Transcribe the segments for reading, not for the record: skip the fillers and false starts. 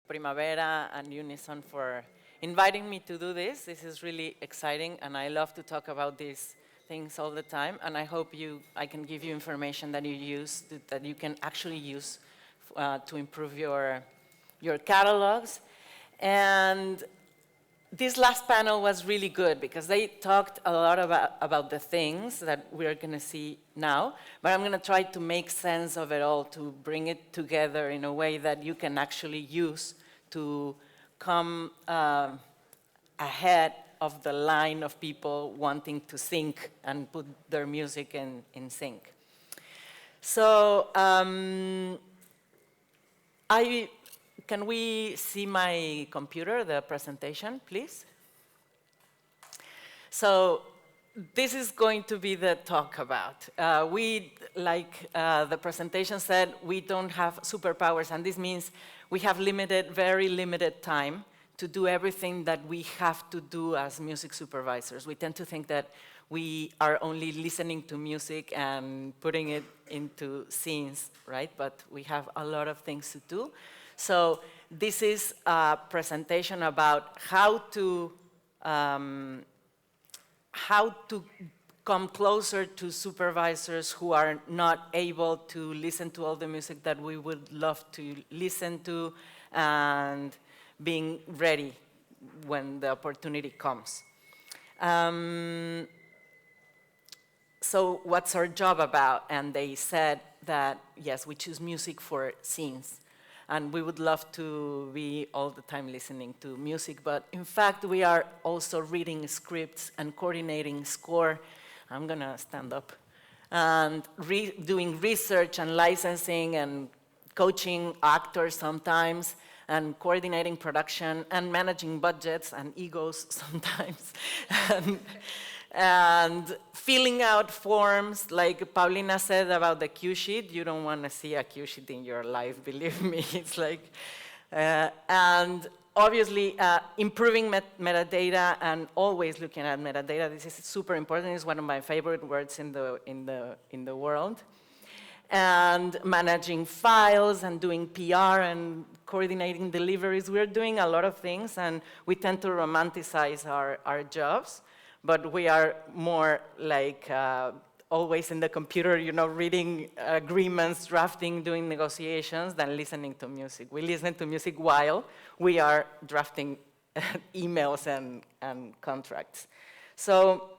Primavera and Unison for inviting me to do this. This is really exciting, and I love to talk about these things all the time. And I hope I can give you information that that you can actually use to improve your catalogs. And this last panel was really good because they talked a lot about the things that we're going to see now, but I'm going to try to make sense of it all, to bring it together in a way that you can actually use to come ahead of the line of people wanting to sync and put their music in sync. So can we see my computer, the presentation, please? So this is going to be the talk about. Like the presentation said, we don't have superpowers, and this means we have very limited time to do everything that we have to do as music supervisors. We tend to think that we are only listening to music and putting it into scenes, right? But we have a lot of things to do. So this is a presentation about how to come closer to supervisors who are not able to listen to all the music that we would love to listen to, and being ready when the opportunity comes. So what's our job about? And they said that, yes, we choose music for scenes. And we would love to be all the time listening to music, but in fact, we are also reading scripts and coordinating score. I'm gonna stand up. And doing research and licensing and coaching actors sometimes, and coordinating production and managing budgets and egos sometimes. And filling out forms, like Paulina said about the cue sheet. You don't want to see a cue sheet in your life, believe me. It's like, and obviously improving metadata and always looking at metadata. This is super important. It's one of my favorite words in the world. And managing files and doing PR and coordinating deliveries. We're doing a lot of things, and we tend to romanticize our jobs. But we are more like always in the computer, reading agreements, drafting, doing negotiations, than listening to music. We listen to music while we are drafting emails and contracts. So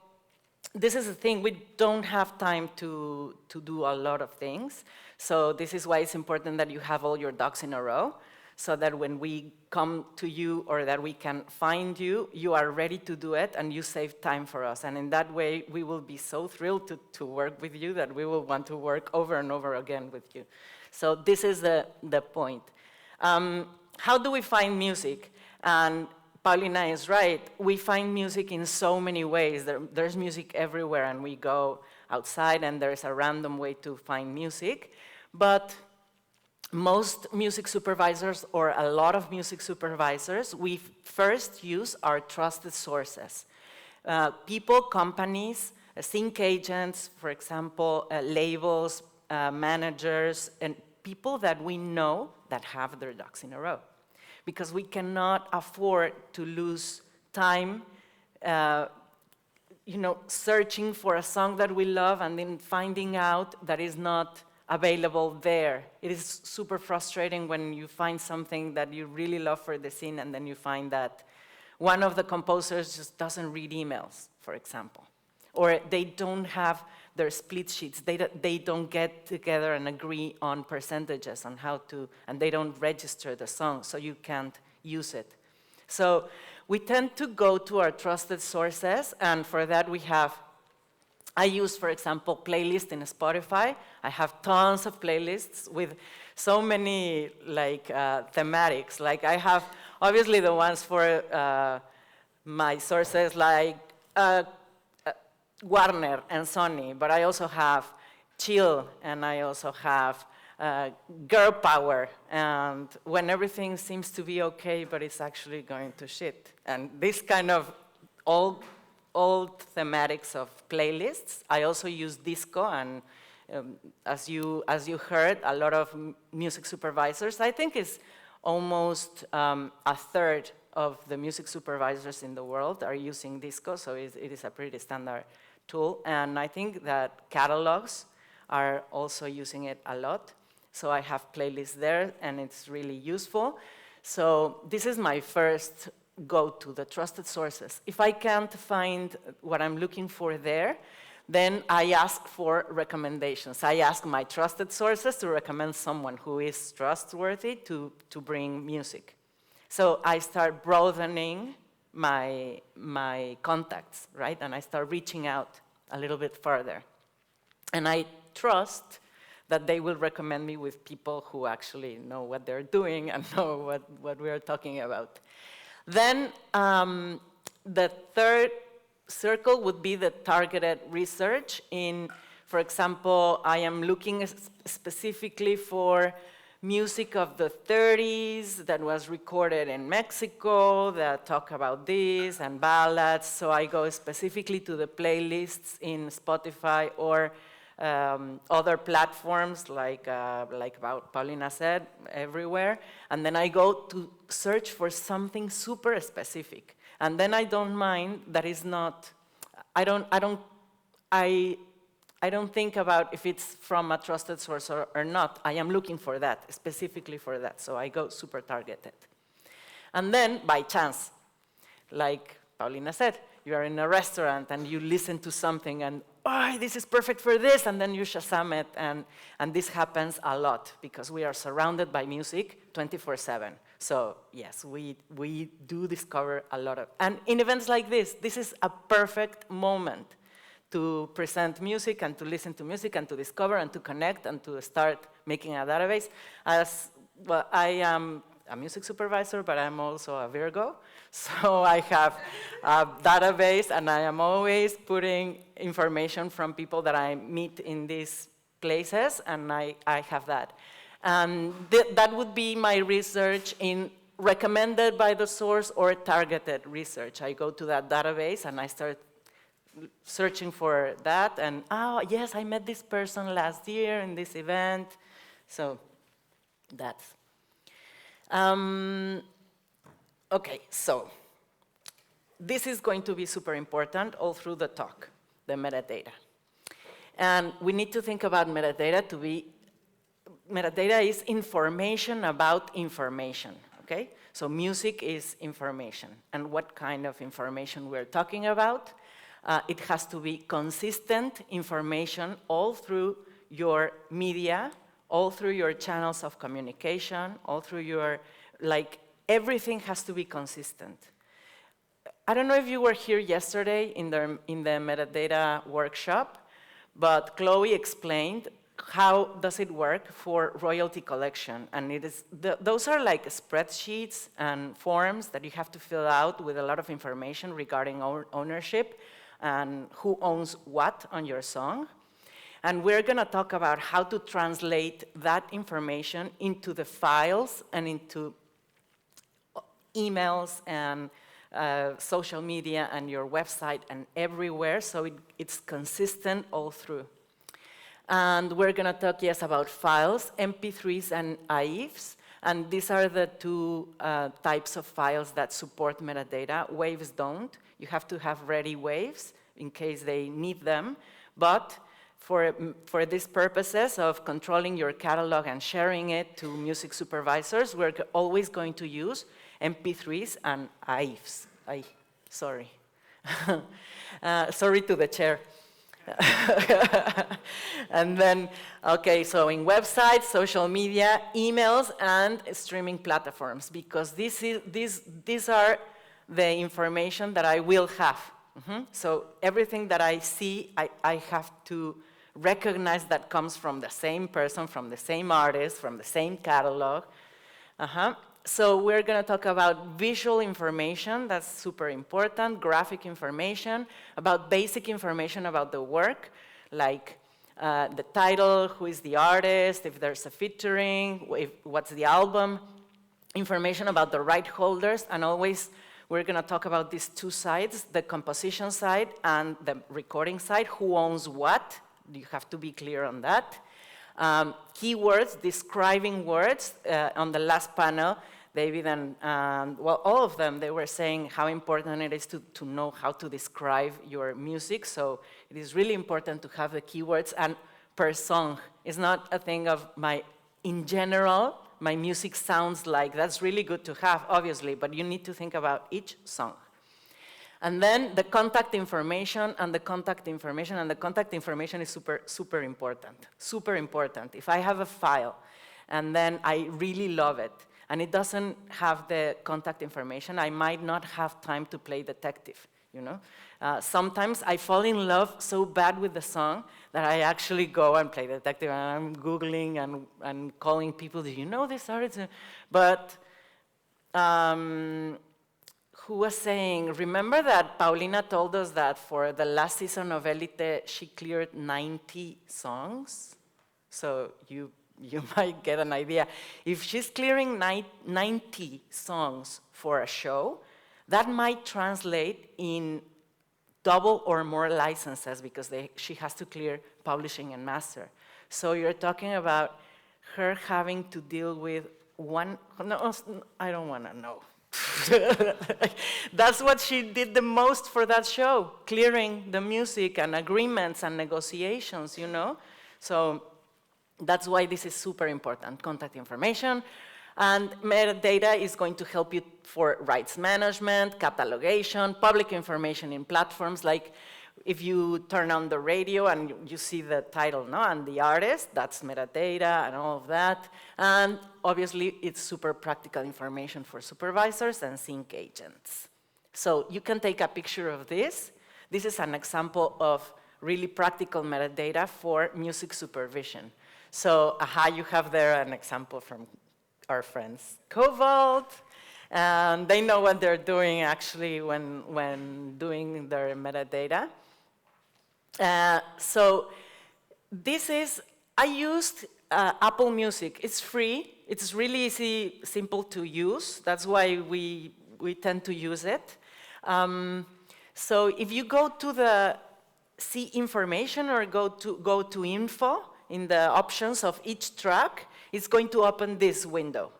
this is the thing. We don't have time to do a lot of things. So this is why it's important that you have all your ducks in a row, so that when we come to you or that we can find you, you are ready to do it and you save time for us. And in that way, we will be so thrilled to work with you that we will want to work over and over again with you. So this is the point. How do we find music? And Paulina is right. We find music in so many ways. There's music everywhere, and we go outside and there's a random way to find music. But most music supervisors, or a lot of music supervisors, we first use our trusted sources. People, companies, sync agents, for example, labels, managers, and people that we know that have their ducks in a row. Because we cannot afford to lose time searching for a song that we love and then finding out that is not available there. It is super frustrating when you find something that you really love for the scene, and then you find that one of the composers just doesn't read emails, for example. Or they don't have their split sheets. They don't get together and agree on percentages on how to, and they don't register the song, so you can't use it. So we tend to go to our trusted sources, and for that I use, for example, playlists in Spotify. I have tons of playlists with so many thematics. Like I have obviously the ones for my sources like Warner and Sony, but I also have chill, and I also have girl power, and when everything seems to be okay, but it's actually going to shit. And this kind of old thematics of playlists. I also use disco, and as you heard, a lot of music supervisors. I think it's almost a third of the music supervisors in the world are using Disco, so it is a pretty standard tool. And I think that catalogues are also using it a lot. So I have playlists there, and it's really useful. So this is my first go-to, the trusted sources. If I can't find what I'm looking for there, then I ask for recommendations. I ask my trusted sources to recommend someone who is trustworthy to bring music. So I start broadening my contacts, right? And I start reaching out a little bit further. And I trust that they will recommend me with people who actually know what they're doing and know what we're talking about. Then the third circle would be the targeted research. For example, I am looking specifically for music of the 30s that was recorded in Mexico that talk about this, and ballads. So I go specifically to the playlists in Spotify or other platforms like Paulina said, everywhere. And then I go to search for something super specific. And then I don't mind that is not, I don't think about if it's from a trusted source or not. I am looking for that, specifically for that. So I go super targeted. And then, by chance, like Paulina said, you are in a restaurant and you listen to something and, oh, this is perfect for this, and then you Shazam it, and this happens a lot because we are surrounded by music 24/7. So yes, we do discover a lot of, and in events like this is a perfect moment to present music and to listen to music and to discover and to connect and to start making a database. As well, I am a music supervisor, but I'm also a Virgo. So I have a database, and I am always putting information from people that I meet in these places, and I have that. And that would be my research in recommended by the source or targeted research. I go to that database, and I start searching for that, and oh, yes, I met this person last year in this event. So that's. Okay, so this is going to be super important all through the talk, the metadata. And we need to think about metadata to be, metadata is information about information, okay? So music is information. And what kind of information we're talking about? It has to be consistent information all through your media, all through your channels of communication, all through your, like, everything has to be consistent. I don't know if you were here yesterday in the metadata workshop, but Chloe explained how does it work for royalty collection. And it is those are like spreadsheets and forms that you have to fill out with a lot of information regarding ownership and who owns what on your song. And we're going to talk about how to translate that information into the files and into emails and social media and your website and everywhere, so it's consistent all through. And we're going to talk, yes, about files, MP3s and AIFs, and these are the two types of files that support metadata. Waves don't. You have to have ready waves in case they need them, but for these purposes of controlling your catalog and sharing it to music supervisors, we're always going to use MP3s and AIFs. Sorry. Sorry to the chair. And then, okay, so in websites, social media, emails, and streaming platforms, because these are the information that I will have. So everything that I see, I have to recognize that comes from the same person, from the same artist, from the same catalog. So we're going to talk about visual information, that's super important, graphic information, about basic information about the work, like the title, who is the artist, if there's a featuring, what's the album, information about the right holders, and always we're going to talk about these two sides, the composition side and the recording side, who owns what. You have to be clear on that. Keywords, describing words. On the last panel, David and well, all of them, they were saying how important it is to know how to describe your music. So it is really important to have the keywords, and per song. It's not a thing of in general, my music sounds like. That's really good to have, obviously, but you need to think about each song. And then the contact information, and the contact information is super, super important, super important. If I have a file, and then I really love it, and it doesn't have the contact information, I might not have time to play detective, you know? Sometimes I fall in love so bad with the song that I actually go and play detective, and I'm Googling and calling people, do you know this artist? But who was saying, remember that Paulina told us that for the last season of Elite, she cleared 90 songs? So you might get an idea. If she's clearing 90 songs for a show, that might translate in double or more licenses, because she has to clear publishing and master. So you're talking about her having to deal with no, I don't want to know. That's what she did the most for that show, clearing the music and agreements and negotiations, you know? So that's why this is super important, contact information. And metadata is going to help you for rights management, catalogation, public information in platforms. Like if you turn on the radio and you see the title, no, and the artist, that's metadata and all of that. And obviously, it's super practical information for supervisors and sync agents. So you can take a picture of this. This is an example of really practical metadata for music supervision. So, you have there an example from our friends Cobalt, and they know what they're doing actually when doing their metadata. So this is, I used Apple Music. It's free. It's really easy, simple to use. That's why we tend to use it. So if you go to the see information or go to info in the options of each track, it's going to open this window.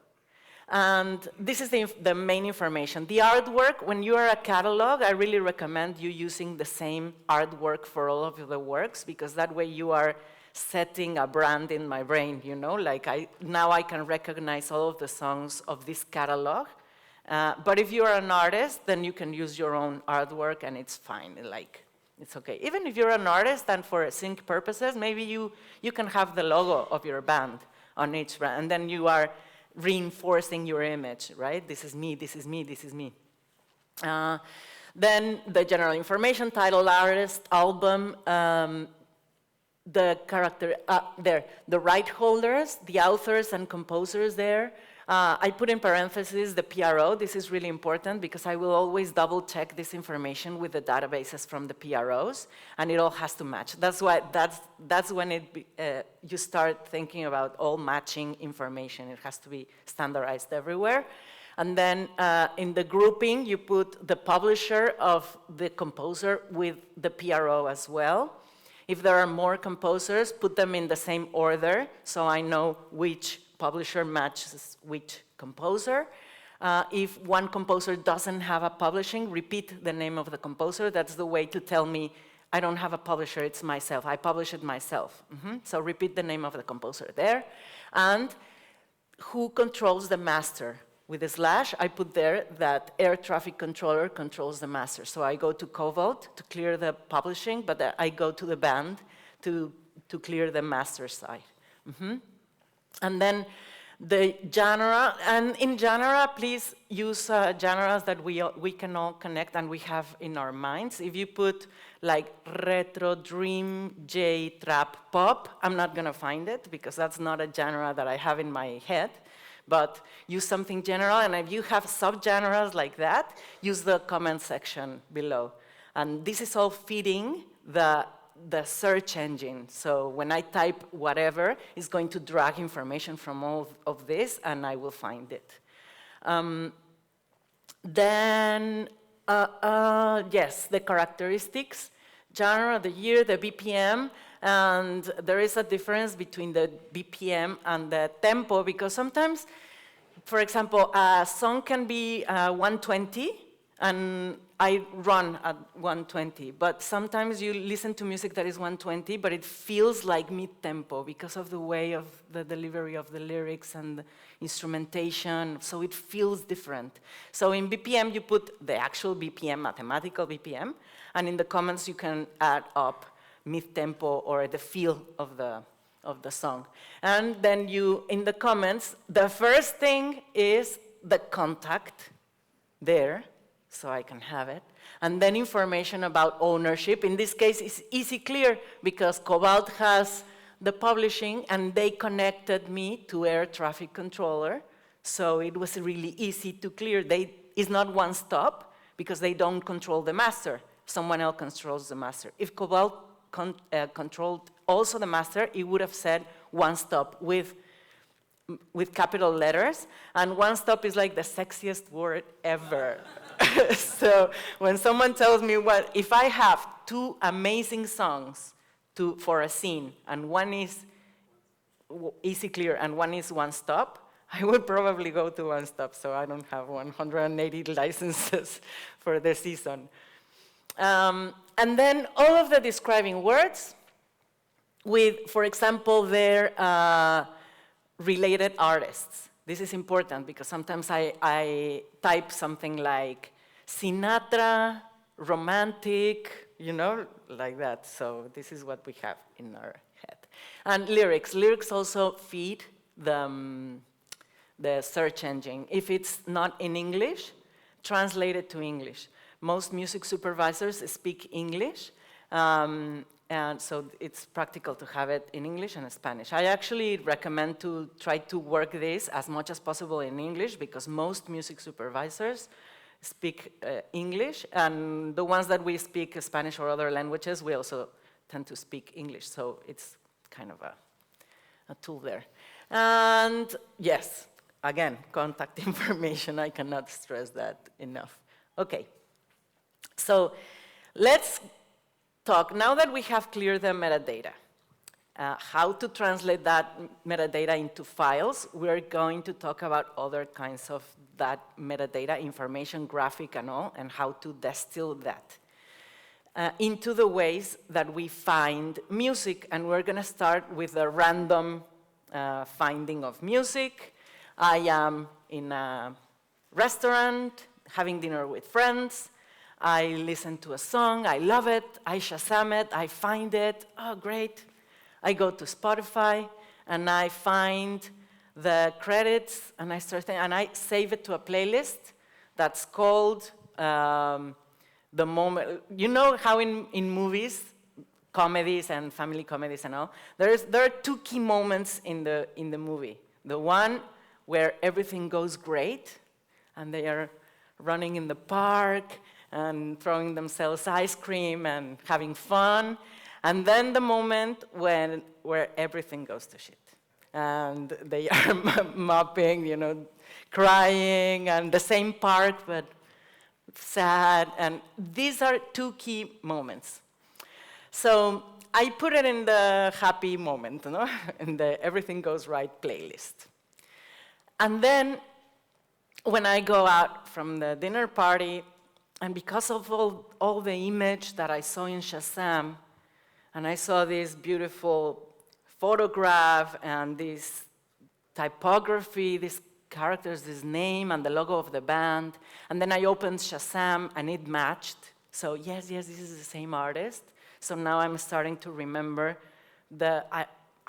And this is the main information. The artwork, when you are a catalog, I really recommend you using the same artwork for all of the works, because that way you are setting a brand in my brain, you know? Like now I can recognize all of the songs of this catalog. But if you're an artist, then you can use your own artwork and it's fine, like, it's okay. Even if you're an artist and for sync purposes, maybe you can have the logo of your band on each brand, and then you are reinforcing your image, right? This is me, this is me, this is me. Then the general information, title, artist, album, the character, the right holders, the authors and composers there. I put in parentheses the PRO. This is really important because I will always double check this information with the databases from the PROs, and it all has to match. That's why that's when you start thinking about all matching information. It has to be standardized everywhere. And then in the grouping, you put the publisher of the composer with the PRO as well. If there are more composers, put them in the same order so I know which publisher matches which composer. If one composer doesn't have a publishing, repeat the name of the composer. That's the way to tell me, I don't have a publisher, it's myself. I publish it myself. So repeat the name of the composer there. And who controls the master? With a slash, I put there that air traffic controller controls the master. So I go to Cobalt to clear the publishing, but I go to the band to clear the master side. And then the genre, and in genre, please use genres that we can all connect and we have in our minds. If you put like retro, dream, J, trap, pop, I'm not gonna find it because that's not a genre that I have in my head. But use something general, and if you have subgenres like that, use the comment section below. And this is all feeding the search engine. So when I type whatever, it's going to drag information from all of this, and I will find it. Then, yes, the characteristics, genre, the year, the BPM, and there is a difference between the BPM and the tempo, because sometimes, for example, a song can be 120, and I run at 120, but sometimes you listen to music that is 120, but it feels like mid-tempo because of the way of the delivery of the lyrics and the instrumentation, so it feels different. So in BPM, you put the actual BPM, mathematical BPM, and in the comments, you can add up mid-tempo or the feel of the song. And then you, in the comments, the first thing is the contact there, so I can have it. And then information about ownership. In this case, it's easy clear because Cobalt has the publishing, and they connected me to air traffic controller. So it was really easy to clear. It's not one stop because they don't control the master. Someone else controls the master. If Cobalt controlled also the master, it would have said one stop with capital letters. And one stop is like the sexiest word ever. So when someone tells me, well, if I have two amazing songs for a scene, and one is easy clear and one is one stop, I would probably go to one stop, so I don't have 180 licenses for the season. And then all of the describing words with, for example, their related artists. This is important because sometimes I type something like Sinatra, romantic, you know, like that. So this is what we have in our head. And lyrics. Lyrics also feed the search engine. If it's not in English, translate it to English. Most music supervisors speak English. And so it's practical to have it in English and Spanish. I actually recommend to try to work this as much as possible in English because most music supervisors speak English, and the ones that we speak Spanish or other languages, we also tend to speak English, so it's kind of a tool there. And yes, again, contact information, I cannot stress that enough. Okay, so let's talk, now that we have cleared the metadata, how to translate that metadata into files, we're going to talk about other kinds of that metadata, information, graphic and all, and how to distill that into the ways that we find music. And we're gonna start with a random finding of music. I am in a restaurant, having dinner with friends. I listen to a song, I love it, I Shazam it, I find it, oh great. I go to Spotify and I find the credits and I save it to a playlist that's called The Moment. You know how in movies, comedies and family comedies and all, there are two key moments in the movie. The one where everything goes great and they are running in the park and throwing themselves ice cream and having fun. And then the moment where everything goes to shit. And they are mopping, you know, crying, and the same park, but sad. And these are two key moments. So I put it in the happy moment, you know, in the everything goes right playlist. And then when I go out from the dinner party, and because of all the image that I saw in Shazam, and I saw this beautiful photograph and this typography, these characters, this name, and the logo of the band, and then I opened Shazam, and it matched. So yes, this is the same artist. So now I'm starting to remember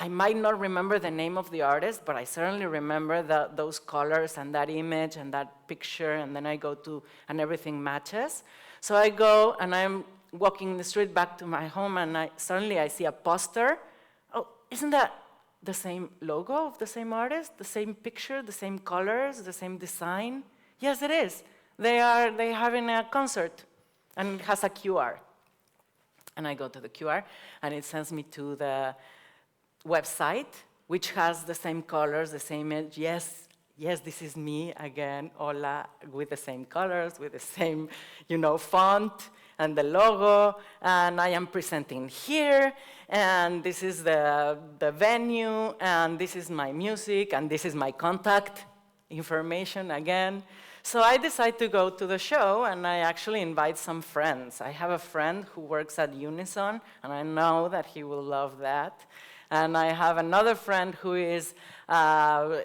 I might not remember the name of the artist, but I certainly remember those colors and that image and that picture, and then I go to, and everything matches. So I go, and I'm walking the street back to my home, and suddenly I see a poster. Oh, isn't that the same logo of the same artist, the same picture, the same colors, the same design? Yes, it is. They're having a concert, and it has a QR. And I go to the QR, and it sends me to the website, which has the same colors, the same image. Yes, this is me again, hola, with the same colors, with the same, font. and the logo, and I am presenting here, and this is the venue, and this is my music, and this is my contact information again. So I decide to go to the show, and I actually invite some friends. I have a friend who works at Unison, and I know that he will love that. And I have another friend who is,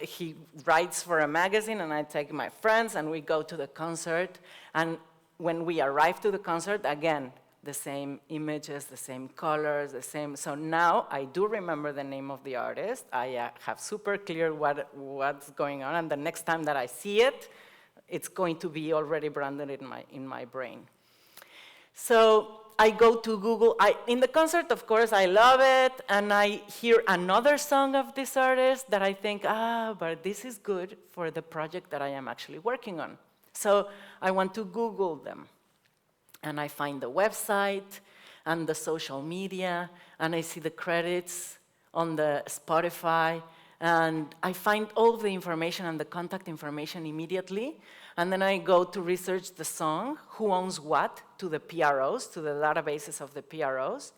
he writes for a magazine, and I take my friends, and we go to the concert. And when we arrive to the concert, again, the same images, the same colors, the same. So now I do remember the name of the artist. I have super clear what's going on, and the next time that I see it, it's going to be already branded in my brain. So I go to Google. In the concert, of course, I love it, and I hear another song of this artist that I think, but this is good for the project that I am actually working on. So I want to Google them, and I find the website and the social media, and I see the credits on the Spotify, and I find all the information and the contact information immediately, and then I go to research the song, who owns what, to the PROs, to the databases of the PROs,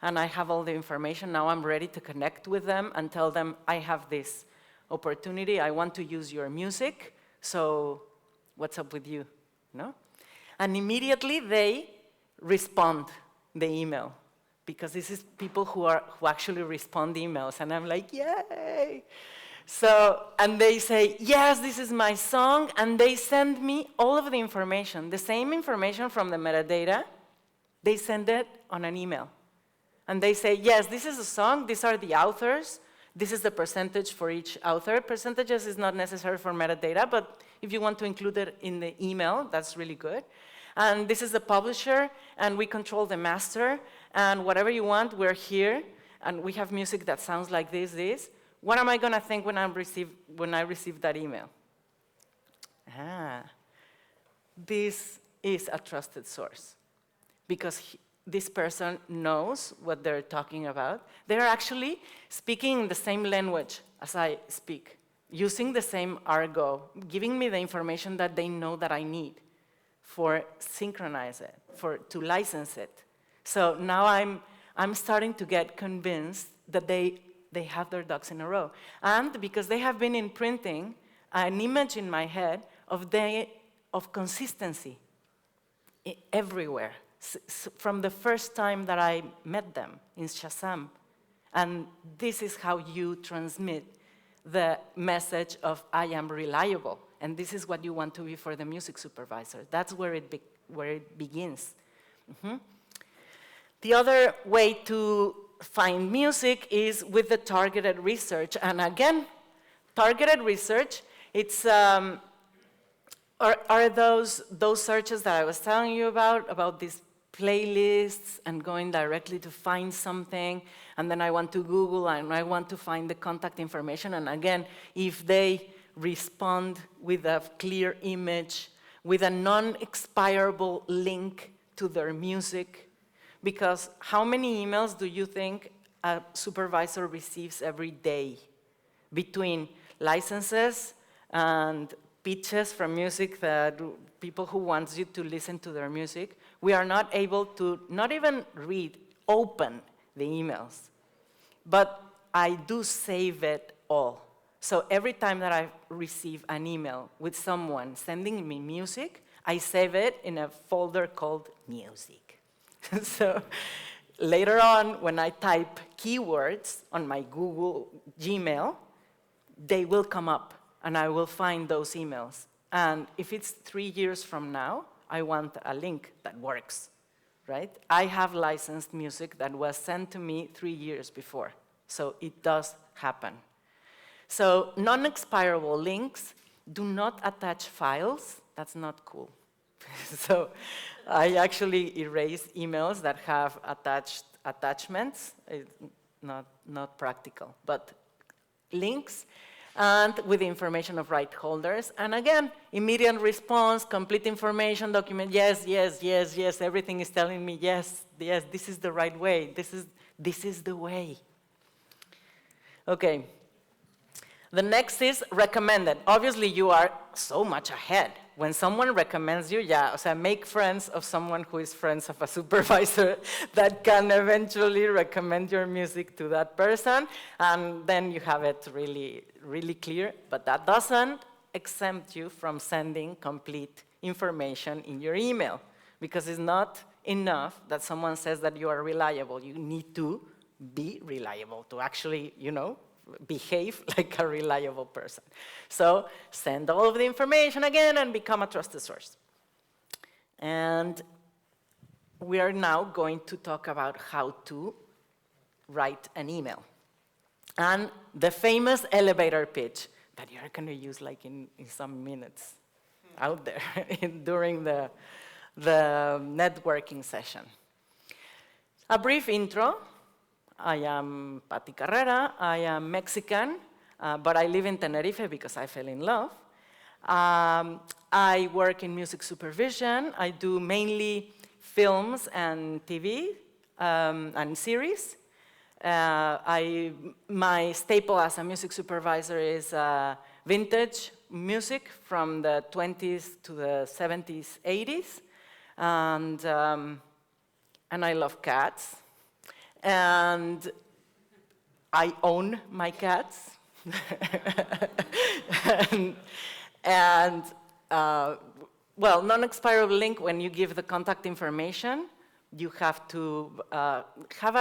and I have all the information. Now I'm ready to connect with them and tell them, I have this opportunity, I want to use your music, so what's up with you, no? And immediately they respond the email, because this is people who actually respond emails, and I'm like, yay! So, and they say, yes, this is my song, and they send me all of the information, the same information from the metadata, they send it on an email. And they say, yes, this is a song, these are the authors, this is the percentage for each author. Percentages is not necessary for metadata, but if you want to include it in the email, that's really good. And this is the publisher, and we control the master, and whatever you want, we're here, and we have music that sounds like this. What am I going to think when I receive that email? This is a trusted source, because this person knows what they're talking about. They're actually speaking the same language as I speak, using the same argot, giving me the information that they know that I need for synchronize it, to license it. So now I'm starting to get convinced that they have their ducks in a row. And because they have been imprinting an image in my head of consistency everywhere, from the first time that I met them in Shazam. And this is how you transmit the message of I am reliable. And this is what you want to be for the music supervisor. That's where it begins. The other way to find music is with the targeted research. And again, targeted research, it's are those searches that I was telling you about these playlists and going directly to find something, and then I want to Google and I want to find the contact information. And again, if they respond with a clear image, with a non-expirable link to their music, because how many emails do you think a supervisor receives every day between licenses and pitches from music, that people who want you to listen to their music? We are not able to not even open the emails, but I do save it all. So every time that I receive an email with someone sending me music, I save it in a folder called music. So later on, when I type keywords on my Google Gmail, they will come up, and I will find those emails. And if it's 3 years from now, I want a link that works, right? I have licensed music that was sent to me 3 years before, so it does happen. So non-expirable links, do not attach files. That's not cool. So I actually erase emails that have attachments. It's not practical, but links, and with the information of right holders. And again, immediate response, complete information, document, yes, yes, yes, yes, everything is telling me yes, yes, this is the right way, this is the way. Okay. The next is recommended. Obviously, you are so much ahead when someone recommends you, yeah, o sea, make friends of someone who is friends of a supervisor that can eventually recommend your music to that person, and then you have it really, really clear. But that doesn't exempt you from sending complete information in your email, because it's not enough that someone says that you are reliable. You need to be reliable to actually, behave like a reliable person. So send all of the information again and become a trusted source. And we are now going to talk about how to write an email. And the famous elevator pitch that you're going to use like in some minutes out there during the networking session. A brief intro. I am Paty Carrera. I am Mexican, but I live in Tenerife because I fell in love. I work in music supervision. I do mainly films and TV and series. My staple as a music supervisor is vintage music from the 20s to the 70s, 80s. And I love cats. And I own my cats. Well, non-expirable link, when you give the contact information, you have to have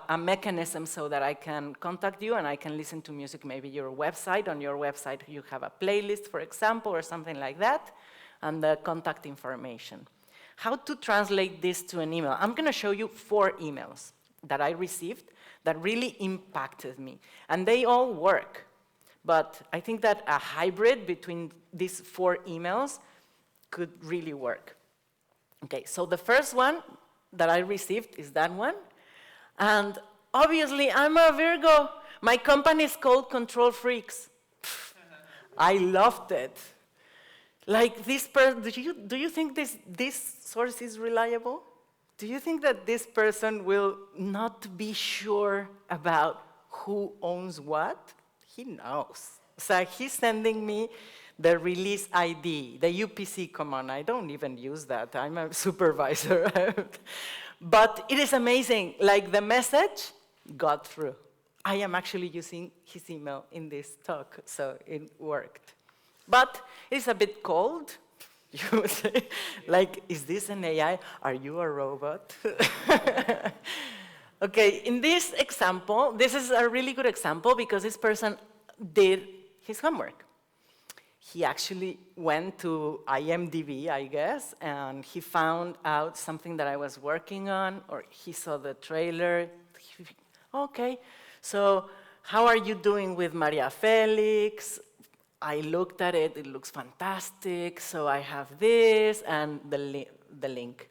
a mechanism so that I can contact you and I can listen to music, maybe your website. On your website, you have a playlist, for example, or something like that, and the contact information. How to translate this to an email? I'm going to show you 4 emails that I received that really impacted me. And they all work. But I think that a hybrid between these 4 emails could really work. Okay, so the first one that I received is that one. And obviously, I'm a Virgo. My company is called Control Freaks. I loved it. Like this person, do you think this source is reliable? Do you think that this person will not be sure about who owns what? He knows. So he's sending me the release ID, the UPC command. I don't even use that. I'm a supervisor. But it is amazing. Like the message got through. I am actually using his email in this talk, so it worked. But it's a bit cold. You would say, like, is this an AI? Are you a robot? Okay, in this example, this is a really good example because this person did his homework. He actually went to IMDb, I guess, and he found out something that I was working on, or he saw the trailer. Okay, so how are you doing with Maria Felix? I looked at it, it looks fantastic, so I have this, and the link.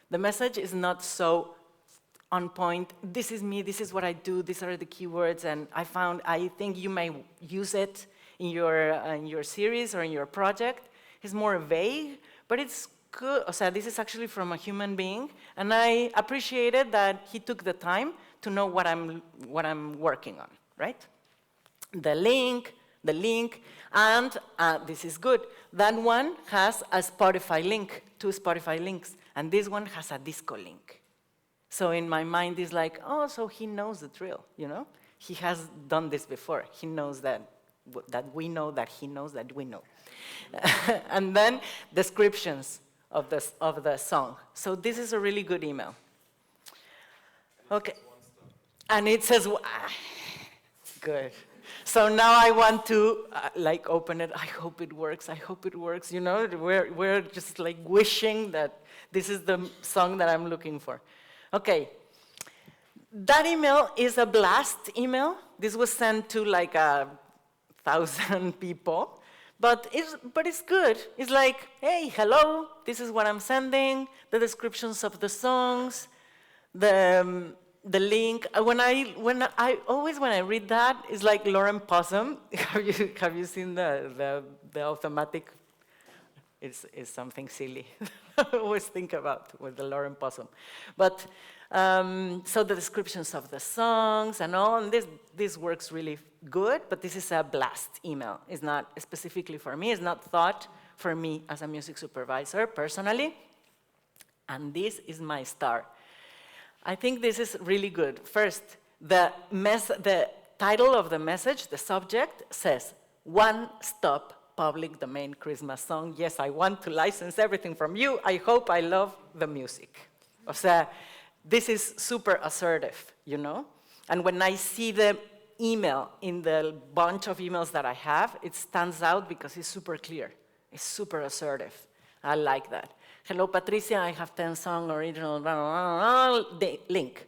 The message is not so on point. This is me, this is what I do, these are the keywords, and I think you may use it in your series or in your project. It's more vague, but it's good. O sea, this is actually from a human being, and I appreciated that he took the time to know what I'm working on, right? The link, and this is good. That one has a Spotify link, 2 Spotify links, and this one has a disco link. So in my mind, it's like, oh, so he knows the drill, He has done this before. He knows that we know that he knows that we know. And then descriptions of the song. So this is a really good email. Okay. And it says, good. So now I want to open it. I hope it works. I hope it works. We're just like wishing that this is the song that I'm looking for. Okay. That email is a blast email. This was sent to like 1,000 people, but it's good. It's like, hey, hello. This is what I'm sending. The descriptions of the songs, the link. When I read that, it's like Lorem Possum. Have you seen the automatic? It's something silly. I always think about with the Lorem Possum. But so the descriptions of the songs and all, and this works really good. But this is a blast email. It's not specifically for me. It's not thought for me as a music supervisor, personally. And this is my star. I think this is really good. First, the title of the message, the subject, says, one-stop public domain Christmas song. Yes, I want to license everything from you. I hope I love the music. O sea, this is super assertive, you know? And when I see the email in the bunch of emails that I have, it stands out because it's super clear. It's super assertive. I like that. Hello, Patricia, I have 10 song original, blah, blah, blah, blah. Link,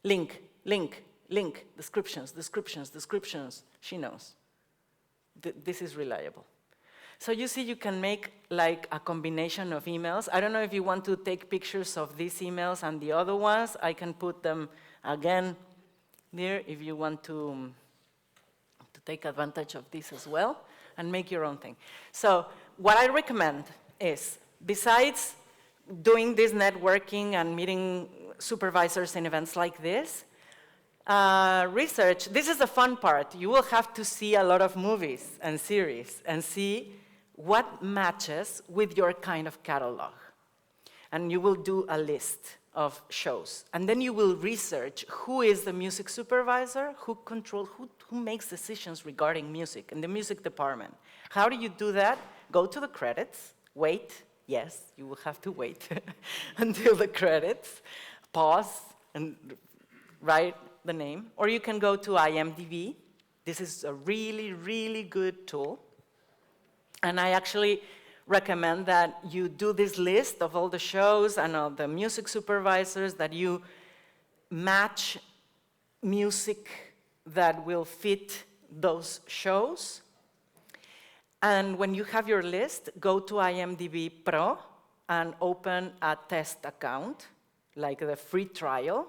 link, link, link, descriptions, descriptions, descriptions. She knows. This is reliable. So you see, you can make like a combination of emails. I don't know if you want to take pictures of these emails and the other ones. I can put them again there if you want to take advantage of this as well and make your own thing. So what I recommend is, besides doing this networking and meeting supervisors in events like this, research, this is the fun part. You will have to see a lot of movies and series and see what matches with your kind of catalog. And you will do a list of shows. And then you will research who is the music supervisor, who makes decisions regarding music in the music department. How do you do that? Go to the credits, wait. Yes, you will have to wait until the credits, pause, and write the name. Or you can go to IMDb. This is a really, really good tool. And I actually recommend that you do this list of all the shows and all the music supervisors, that you match music that will fit those shows. And when you have your list, go to IMDb Pro and open a test account, like the free trial.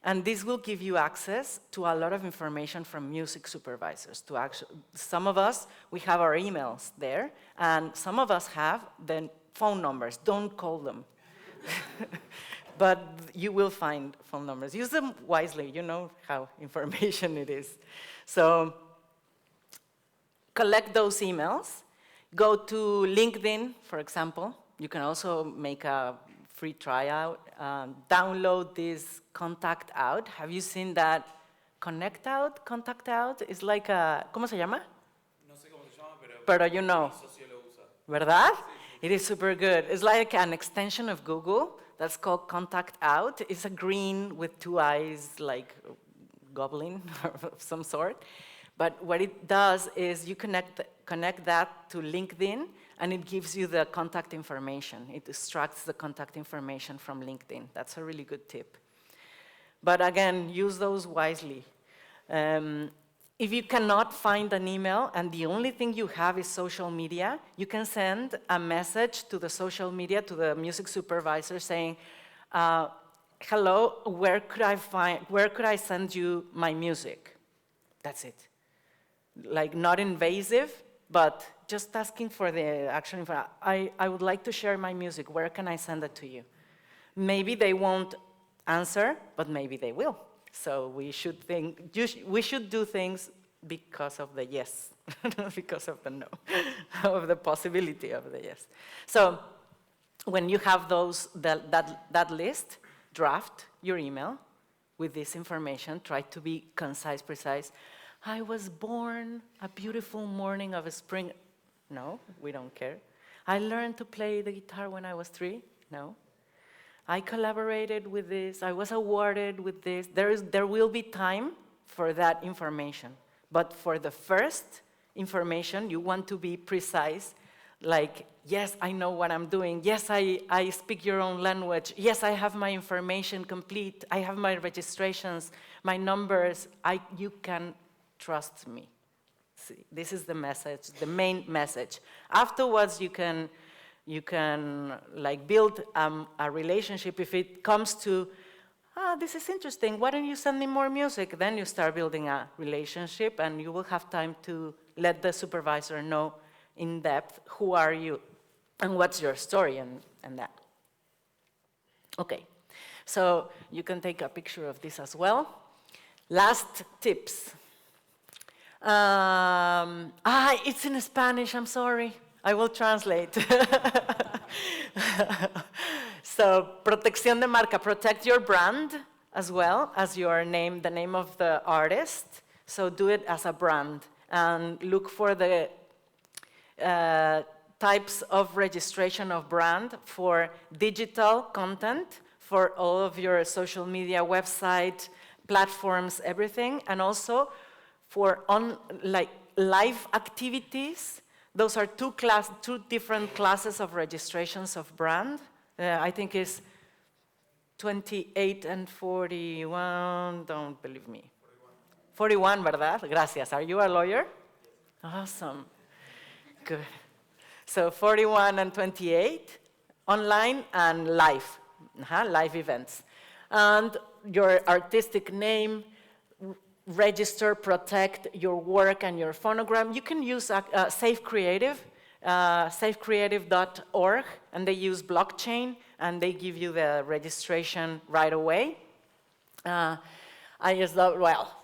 And this will give you access to a lot of information from music supervisors. Some of us, we have our emails there, and some of us have the phone numbers. Don't call them. But you will find phone numbers. Use them wisely. You know how information it is. So collect those emails. Go to LinkedIn, for example. You can also make a free tryout. Download this Contact Out. Have you seen that Connect Out? Contact Out is like a, ¿cómo se llama? No sé cómo se llama, pero you know. Mi socio lo usa. ¿Verdad? It is super good. It's like an extension of Google that's called Contact Out. It's a green with two eyes, like goblin of some sort. But what it does is you connect that to LinkedIn, and it gives you the contact information. It extracts the contact information from LinkedIn. That's a really good tip. But again, use those wisely. If you cannot find an email and the only thing you have is social media, you can send a message to the social media, to the music supervisor saying, hello, where could I send you my music? That's it. Like, not invasive, but just asking for the actual info. I would like to share my music. Where can I send it to you? Maybe they won't answer, but maybe they will. So we should do things because of the yes, not because of the no, of the possibility of the yes. So when you have that list, draft your email with this information. Try to be concise, precise. I was born a beautiful morning of a spring. No, we don't care. I learned to play the guitar when I was 3. No. I collaborated with this. I was awarded with this. There will be time for that information. But for the first information, you want to be precise. Like, yes, I know what I'm doing. Yes, I speak your own language. Yes, I have my information complete. I have my registrations, my numbers. You can trust me. See, this is the message, the main message. Afterwards, you can like build a relationship. If it comes to, this is interesting, why don't you send me more music? Then you start building a relationship, and you will have time to let the supervisor know in depth who are you and what's your story and that. Okay, so you can take a picture of this as well. Last tips. It's in Spanish, I'm sorry. I will translate. So, protección de marca, protect your brand as well as your name, the name of the artist. So do it as a brand and look for the types of registration of brand for digital content, for all of your social media, website, platforms, everything, and also for live activities. Those are two different classes of registrations of brand. I think it's 28 and 41, don't believe me. 41, ¿verdad? Gracias. Are you a lawyer? Awesome. Good. So 41 and 28, online and live, live events. And your artistic name, register, protect your work and your phonogram. You can use Safe Creative, safecreative.org, and they use blockchain, and they give you the registration right away. I just thought, well,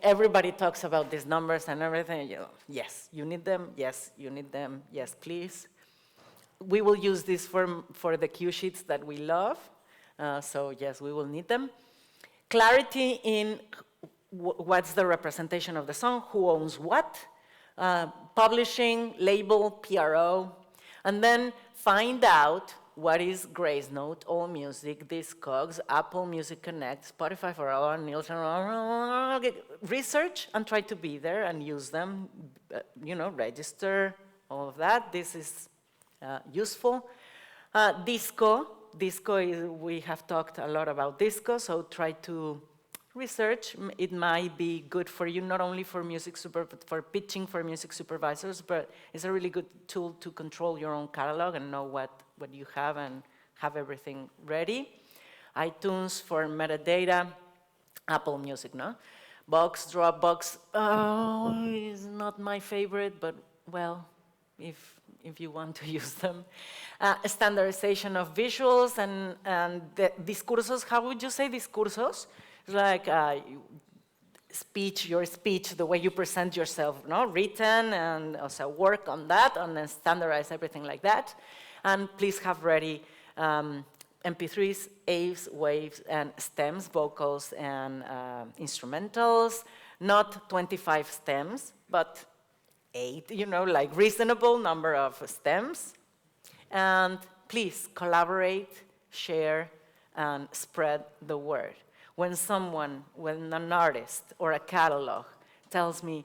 everybody talks about these numbers and everything. Yes, you need them. Yes, you need them. Yes, please. We will use this for the cue sheets that we love. So yes, we will need them. Clarity in what's the representation of the song, who owns what, publishing, label, PRO, and then find out what is Grace Note, AllMusic, Discogs, Apple Music Connect, Spotify for All, Nielsen, research and try to be there and use them, register, all of that. This is useful. Disco is, we have talked a lot about disco, so try to research. It might be good for you, not only for for pitching for music supervisors, but it's a really good tool to control your own catalog and know what you have and have everything ready. iTunes for metadata, Apple Music, no? Box, Dropbox, is not my favorite, but well, if you want to use them. Standardization of visuals and the discursos, how would you say discursos? It's like your speech, the way you present yourself, no? Written, and also work on that, and then standardize everything like that. And please have ready MP3s, AVs, waves, and stems, vocals, and instrumentals. Not 25 stems, but 8, like reasonable number of stems. And please collaborate, share, and spread the word. When an artist or a catalog tells me,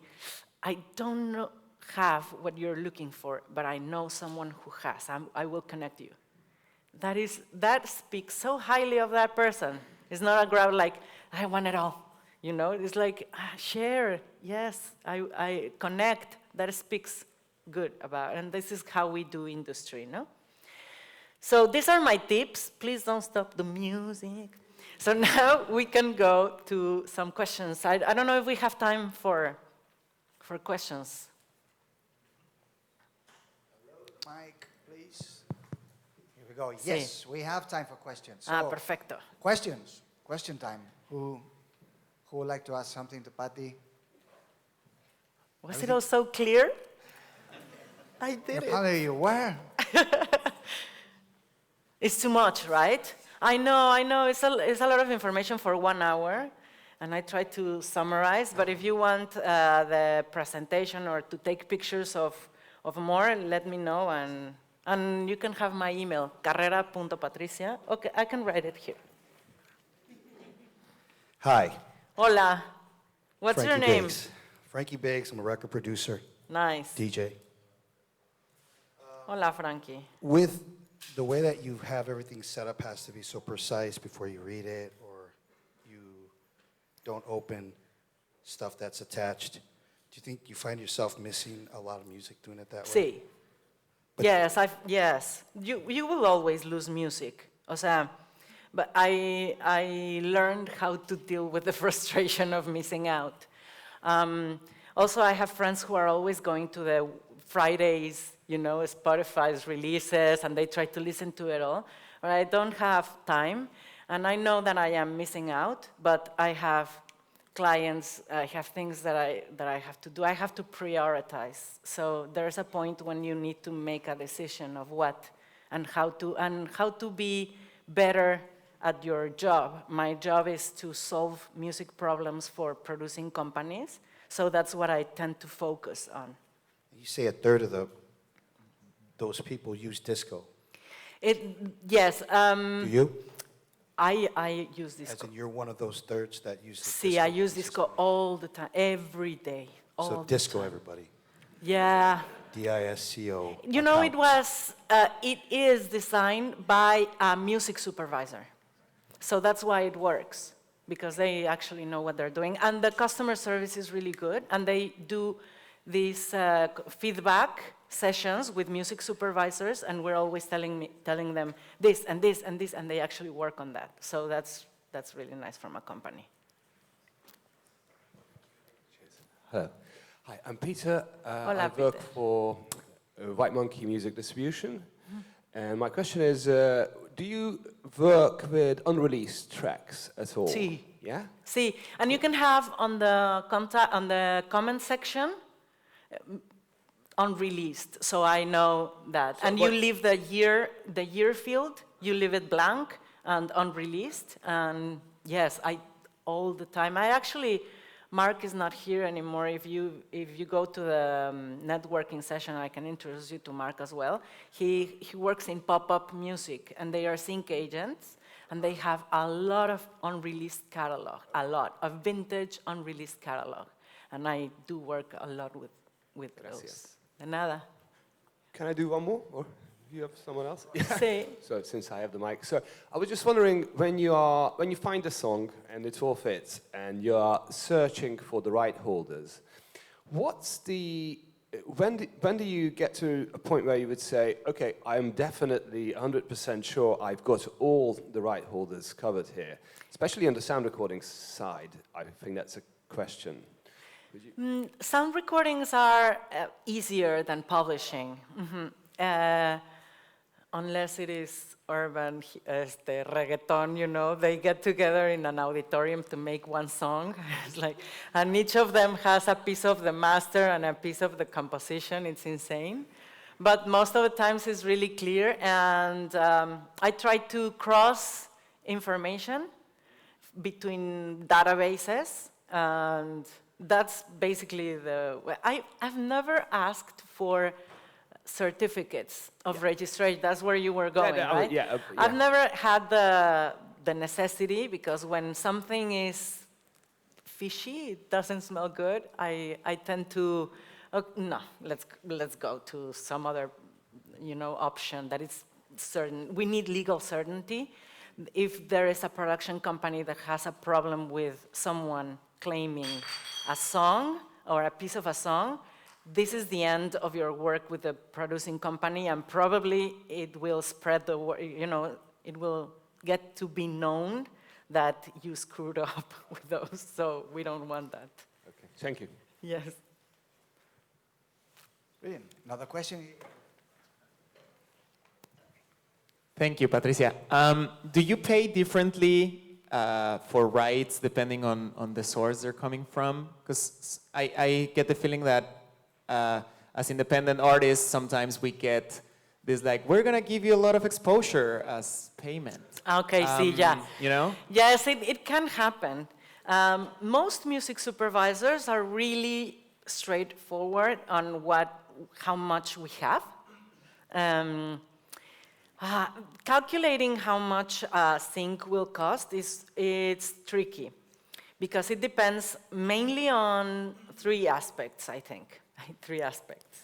I don't have what you're looking for, but I know someone who has, I will connect you. That speaks so highly of that person. It's not a grab like, I want it all. It's like, share, yes, I connect. That speaks good about, and this is how we do industry, no? So these are my tips. Please don't stop the music. So now we can go to some questions. I don't know if we have time for questions. Mike, please. Here we go. Yes, we have time for questions. So, Perfecto. questions. Question time. Who would like to ask something to Paty? Was it all so clear? I did it. How are you? Where? It's too much, right? I know. It's a lot of information for 1 hour, and I try to summarize. But if you want the presentation or to take pictures of more, let me know, and you can have my email, carrera.patricia. Okay, I can write it here. Hi. Hola. What's your name? Biggs. Frankie Biggs. I'm a record producer, Nice. DJ. Hola, Frankie. With the way that you have everything set up has to be so precise before you read it, or you don't open stuff that's attached. Do you think you find yourself missing a lot of music doing it that way? Sí. Yes. You will always lose music. O sea, but I learned how to deal with the frustration of missing out. Also, I have friends who are always going to the Fridays, Spotify's releases, and they try to listen to it all. But I don't have time, and I know that I am missing out, but I have clients, I have things that I have to do. I have to prioritize. So there's a point when you need to make a decision of what and how to be better at your job. My job is to solve music problems for producing companies, so that's what I tend to focus on. You say a third of those people use disco. Yes. Do you? I use disco. As in you're one of those thirds that use the See, disco I use disco all the time, every day. So disco, everybody. Yeah. DISCO. You know, it is designed by a music supervisor. So that's why it works, because they actually know what they're doing. And the customer service is really good, and they do these feedback sessions with music supervisors, and we're always telling them this and this and this, and they actually work on that. So that's really nice from a company. Hello. Hi, I'm Peter. Hola, I work Peter. for White Monkey Music Distribution. And my question is, do you work with unreleased tracks at all? Sí. Yeah? See, and you can have on the comment section unreleased, so I know that. So and you leave the year field, you leave it blank and unreleased. And yes, all the time. Mark is not here anymore. If you go to the networking session, I can introduce you to Mark as well. He works in pop-up music, and they are sync agents, and they have a lot of unreleased catalog, a vintage unreleased catalog. And I do work a lot with those. De nada. Can I do one more? Or you have someone else? Sí. So since I have the mic. So I was just wondering, when you find a song and it all fits and you are searching for the right holders, when do you get to a point where you would say, okay, I'm definitely 100% sure I've got all the right holders covered here? Especially on the sound recording side, I think that's a question. Sound recordings are easier than publishing. Unless it is urban reggaeton, you know, they get together in an auditorium to make one song. It's like, and each of them has a piece of the master and a piece of the composition. It's insane. But most of the times it's really clear, and I try to cross information between databases, and that's basically I've never asked for certificates of registration. That's where you were going, right? I've never had the necessity, because when something is fishy, it doesn't smell good, I tend to, no, let's go to some other, option that is certain. We need legal certainty. If there is a production company that has a problem with someone claiming a song or a piece of a song, this is the end of your work with the producing company, and probably it will spread the word, it will get to be known that you screwed up with those, so we don't want that. Okay, thank you. Yes. Brilliant. Another question? Thank you, Patricia. Do you pay differently for rights depending on the source they're coming from? Because I get the feeling that as independent artists, sometimes we get this like, we're going to give you a lot of exposure as payment. Okay, see, yeah. You know? Yes, it can happen. Most music supervisors are really straightforward on how much we have. Calculating how much sync will cost it's tricky, because it depends mainly on three aspects, I think. 3 aspects.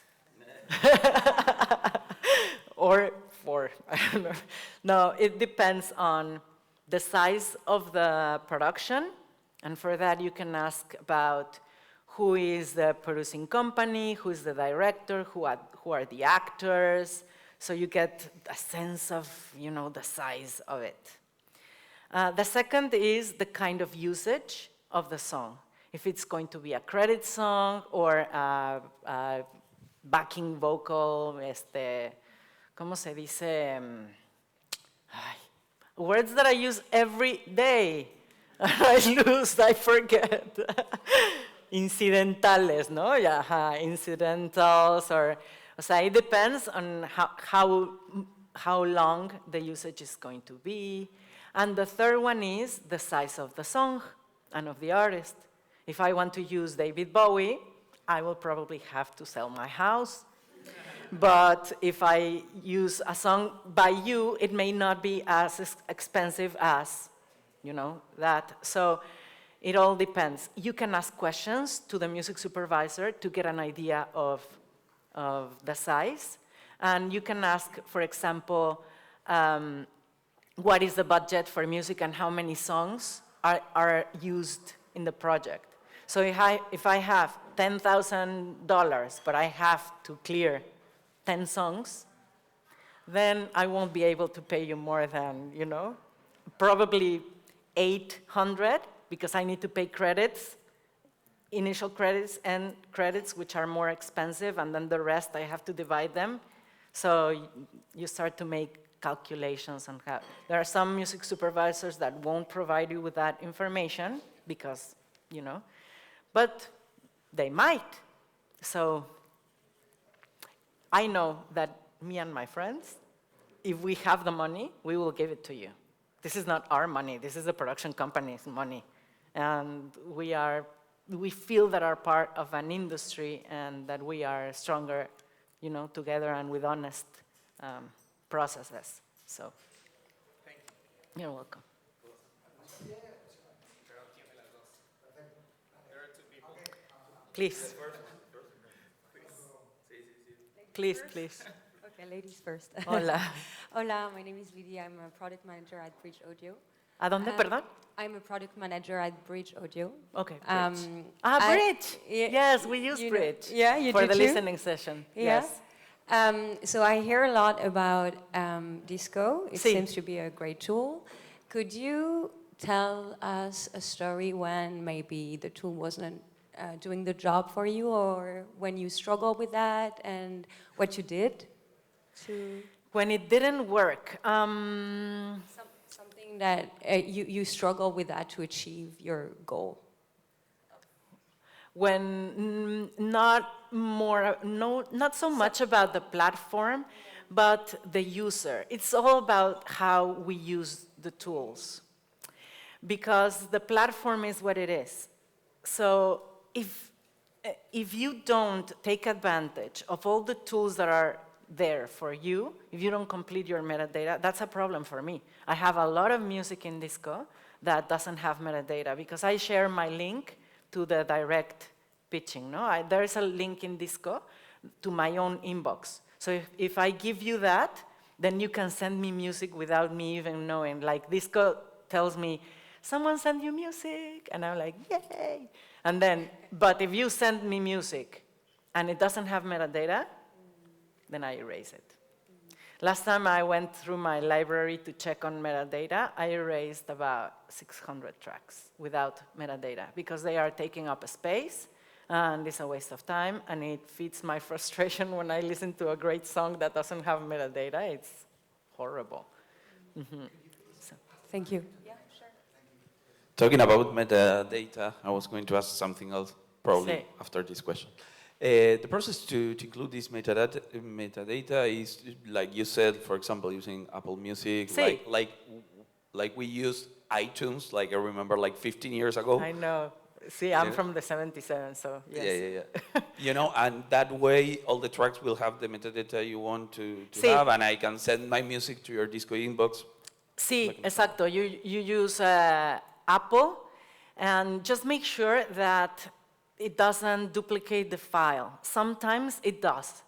Or 4, I don't know. No, it depends on the size of the production, and for that you can ask about who is the producing company, who is the director, who are the actors, so you get a sense of, the size of it. The second is the kind of usage of the song. If it's going to be a credit song or a backing vocal, ¿cómo se dice? Words that I use every day. I lose, I forget. Incidentales, no? Yeah, incidentals, or so it depends on how long the usage is going to be. And the third one is the size of the song and of the artist. If I want to use David Bowie, I will probably have to sell my house. But if I use a song by you, it may not be as expensive as, that. So it all depends. You can ask questions to the music supervisor to get an idea of the size. And you can ask, for example, what is the budget for music and how many songs are used in the project. So if I have $10,000, but I have to clear 10 songs, then I won't be able to pay you more than, probably 800, because I need to pay credits, initial credits and credits, which are more expensive, and then the rest I have to divide them. So you start to make calculations on how. There are some music supervisors that won't provide you with that information because, but they might. So I know that me and my friends, if we have the money, we will give it to you. This is not our money. This is the production company's money. And we feel that are part of an industry and that we are stronger, together and with honest processes. So, thank you. You're welcome. Please. Please. Okay, ladies first. Hola. Hola, my name is Lydia. I'm a product manager at Bridge Audio. ¿A dónde, perdón? I'm a product manager at Bridge Audio. Okay, Bridge. Bridge. Yes, we use Bridge. Yeah, you for do the too? listening session. Yeah. Yes. So I hear a lot about Disco. It Sí. seems to be a great tool. Could you tell us a story when maybe the tool wasn't doing the job for you, or when you struggled with that and what you did to... When it didn't work, Something that you struggle with that to achieve your goal. when not so much about the platform, but the user. It's all about how we use the tools, because the platform is what it is. So if you don't take advantage of all the tools that are there for you, if you don't complete your metadata, that's a problem for me. I have a lot of music in Disco that doesn't have metadata because I share my link to the direct pitching. There is a link in Disco to my own inbox. So if I give you that, then you can send me music without me even knowing. Like Disco tells me, someone sent you music, and I'm like, yay. And then, but if you send me music and it doesn't have metadata, then I erase it. Last time I went through my library to check on metadata, I erased about 600 tracks without metadata because they are taking up a space and it's a waste of time, and it feeds my frustration when I listen to a great song that doesn't have metadata. It's horrible. Mm-hmm. So. Thank you. Talking about metadata, I was going to ask something else probably after this question. The process to include this metadata is, like you said, for example, using Apple Music, like we used iTunes, like I remember like 15 years ago. I know. See, I'm from the 77, so yes. Yeah. And that way all the tracks will have the metadata you want to have, and I can send my music to your Disco inbox. Sí, exacto. You use Apple, and just make sure that it doesn't duplicate the file. Sometimes it does.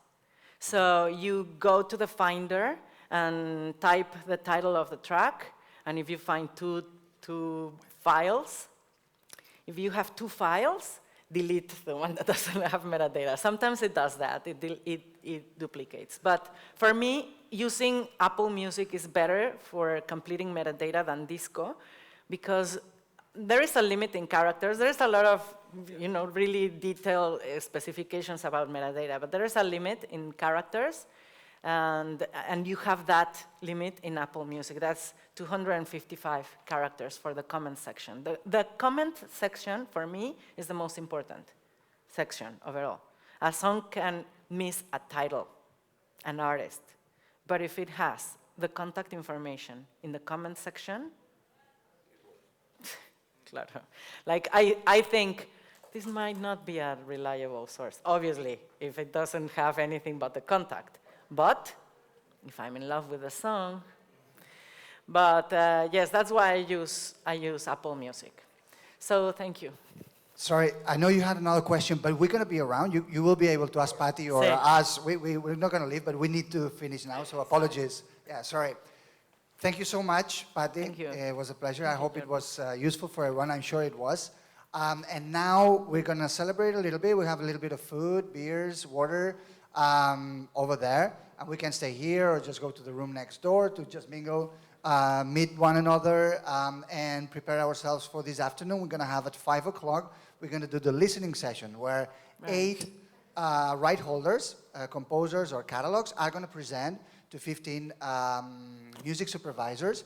So you go to the Finder and type the title of the track, and if you find two files, if you have two files, delete the one that doesn't have metadata. Sometimes it does that, it duplicates. But for me, using Apple Music is better for completing metadata than Disco, because there is a limit in characters. There is a lot of really detailed specifications about metadata, but there is a limit in characters. And you have that limit in Apple Music. That's 255 characters for the comment section. The comment section, for me, is the most important section overall. A song can miss a title, an artist, but if it has the contact information in the comment section, claro. Like, I think this might not be a reliable source, obviously, if it doesn't have anything but the contact. But if I'm in love with the song, but yes, that's why I use Apple Music. So thank you. Sorry, I know you had another question, but we're going to be around. You will be able to ask Paty or us. We're not going to leave, but we need to finish now, so apologies. Yeah, sorry. Thank you so much, Paty. Thank you. It was a pleasure. I hope it was useful for everyone. I'm sure it was. And now we're going to celebrate a little bit. We have a little bit of food, beers, water over there. And we can stay here or just go to the room next door to just mingle, meet one another, and prepare ourselves for this afternoon. We're going to have at 5 o'clock, we're going to do the listening session where 8 right holders, composers or catalogs are going to present to 15 music supervisors.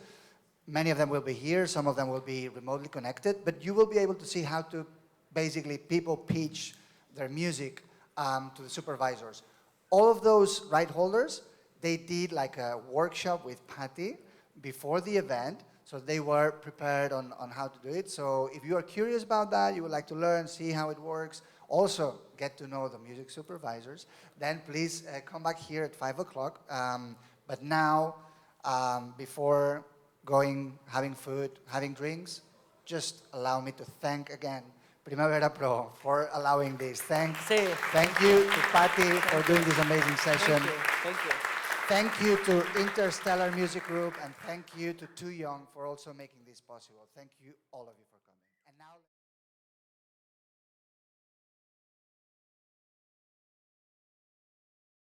Many of them will be here, some of them will be remotely connected, but you will be able to see how to basically people pitch their music to the supervisors. All of those right holders, they did like a workshop with Paty before the event, so they were prepared on how to do it. So if you are curious about that, you would like to learn, see how it works, also get to know the music supervisors, then please come back here at 5 o'clock. But now, before going, having food, having drinks, just allow me to thank again Primavera Pro for allowing this. Thank you to Paty for doing this amazing session. Thank you. Thank you to Interstellar Music Group, and thank you to Too Young for also making this possible. Thank you, all of you, for